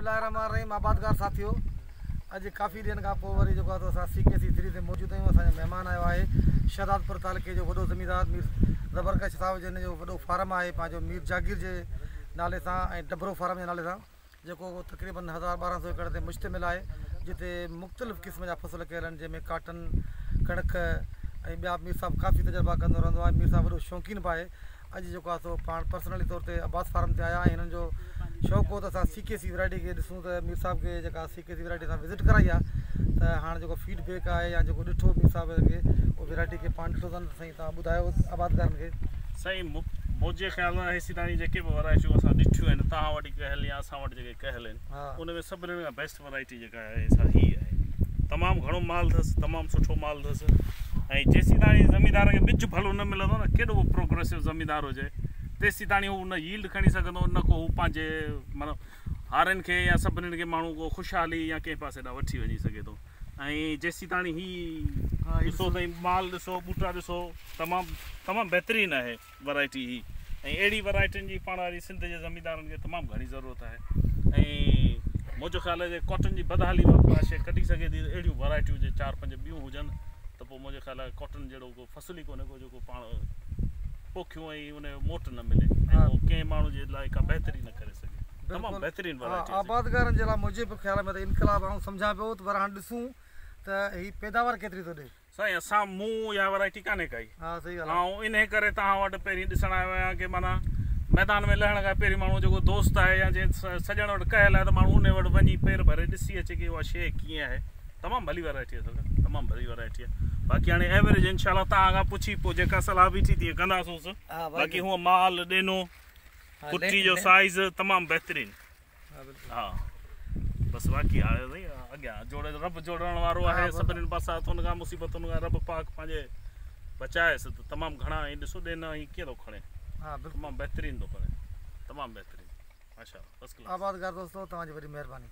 बिस्मिल्लाहिर्रहमानिर्रहीम आबादगार साथियों, अज काफ़ी दिन का पोइ वरी जेको आहे असां ckc3 ते मौजूद आहियूं। असांजो महिमान आयो आहे शहदादपुर तालुके जो वॾो ज़मींदार मीर ज़बरकश साहिब, जिन जो वॾो फार्म आहे पंहिंजो मीर जागीर जे नाले सां ऐं डबरो फार्म जे नाले सां, जेको तक़रीबन 1200 एकड़ ते मुश्तमिल आहे, जिते मुख़्तलिफ़ क़िस्म जा फसल कयल आहिनि, जंहिंमें काटन, कणिक ऐं ॿिया। मीर साहिबु काफ़ी तजुर्बा कंदो रहंदो आहे। मीर साहिबु वॾो शौक़ीन बि आहे। अॼु जेको आहे सो पाण पर्सनली तौर ते अब्बास फार्म ते आया आहियूं। हिननि जो शौक़ु हो त असां ckc वैरायटी खे ॾिसूं, त मीर साहिब खे जेका ckc वैरायटी सां विज़िट कराई आहे, त हाणे जेको फीडबैक आहे या जेको ॾिठो मीर साहिब खे, उहो वैरायटी खे पाण ॾिठो अथनि। साईं तव्हां ॿुधायो आबादगारनि खे। साईं मुंहिंजे ख़्याल में हेसी ताईं जेके बि वैरायटियूं असां ॾिठियूं आहिनि, तव्हां वटि कयल या असां वटि जेके कयल आहिनि, उन में सभिनी खां बेस्ट वैरायटी जेका आहे सा ही आहे। तमामु घणो माल अथसि, तमामु सुठो माल अथसि। ऐं जेसीं ताईं ज़मींदार खे ॿिज भलो न मिलंदो न, केॾो बि प्रोग्रेसिव ज़मींदार हुजे, तेसीं ताईं हू न यील्ड खणी सघंदो, न को हू पंहिंजे मतिलबु हारनि खे या सभिनीनि खे माण्हू को ख़ुशहाली या कंहिं पासे ॾांहुं वठी वञी सघे थो। ऐं जेसीं ताईं ही ॾिसो ताईं माल ॾिसो, ॿूटा ॾिसो, तमामु बहितरीनु आहे वैरायटी ही। ऐं अहिड़ी वैरायटियुनि जी पाण वारी सिंध जे ज़मींदारनि खे तमामु घणी ज़रूरत आहे। ऐं मुंहिंजो ख़्यालु आहे जे कॉटन जी बदहाली शइ कढी सघे थी, अहिड़ियूं वैरायटियूं जे 4-5 ॿियूं हुजनि, त पोइ मुंहिंजो ख़्यालु आहे कॉटन जहिड़ो को फसल ई कोन्हे को जेको पाण पोखियूं ऐं उनजो मोट न मिले, ऐं उहो कंहिं माण्हू जे लाइ का बहितरी न करे सघे। तमामु बहितरीनु वैरायटी आबादगारनि जे लाइ मुंहिंजे बि ख़्याल में त इनकलाब आऊं सम्झां पियो, पर हाणे ॾिसूं त ही पैदावार केतिरी थो ॾे। साईं असां मूं इहा वैरायटी कान्हे काई। हा सही ॻाल्हि आहे। ऐं इन करे तव्हां वटि पहिरीं ॾिसणु आयो आहियां की माना मैदान में लहण खां पहिरीं माण्हू जेको दोस्त आहे या जंहिं सॼण वटि कयल आहे, त माण्हू उन वटि वञी पेर भरे ॾिसी अचे की उहा शइ कीअं आहे। तमामु भली वैरायटी आहे सर, तमामु भली वैरायटी आहे। बाक़ी हाणे एवरेज इनशाला तव्हां खां पुछी पोइ जेका सलाह बि थी तीअं कंदासूंसि। बाक़ी हूअ माल ॾिनो, कुटी जो साइज़ तमामु बहितरीनु। हा बसि बाक़ी हाणे साईं अॻियां जोड़े रब जोड़ण वारो आहे, सभिनीनि पासां खां मुसीबतुनि खां रब पाक पंहिंजे बचाएसि, त तमामु घणा। ऐं ॾिसो ॾिन ही कीअं थो खणे, तमामु बहितरीनु थो खणे, तमामु बहितरीनु। माशाअल्लाह, फर्स्ट क्लास। आबादगार दोस्तो, तव्हांजी वॾी महिरबानी।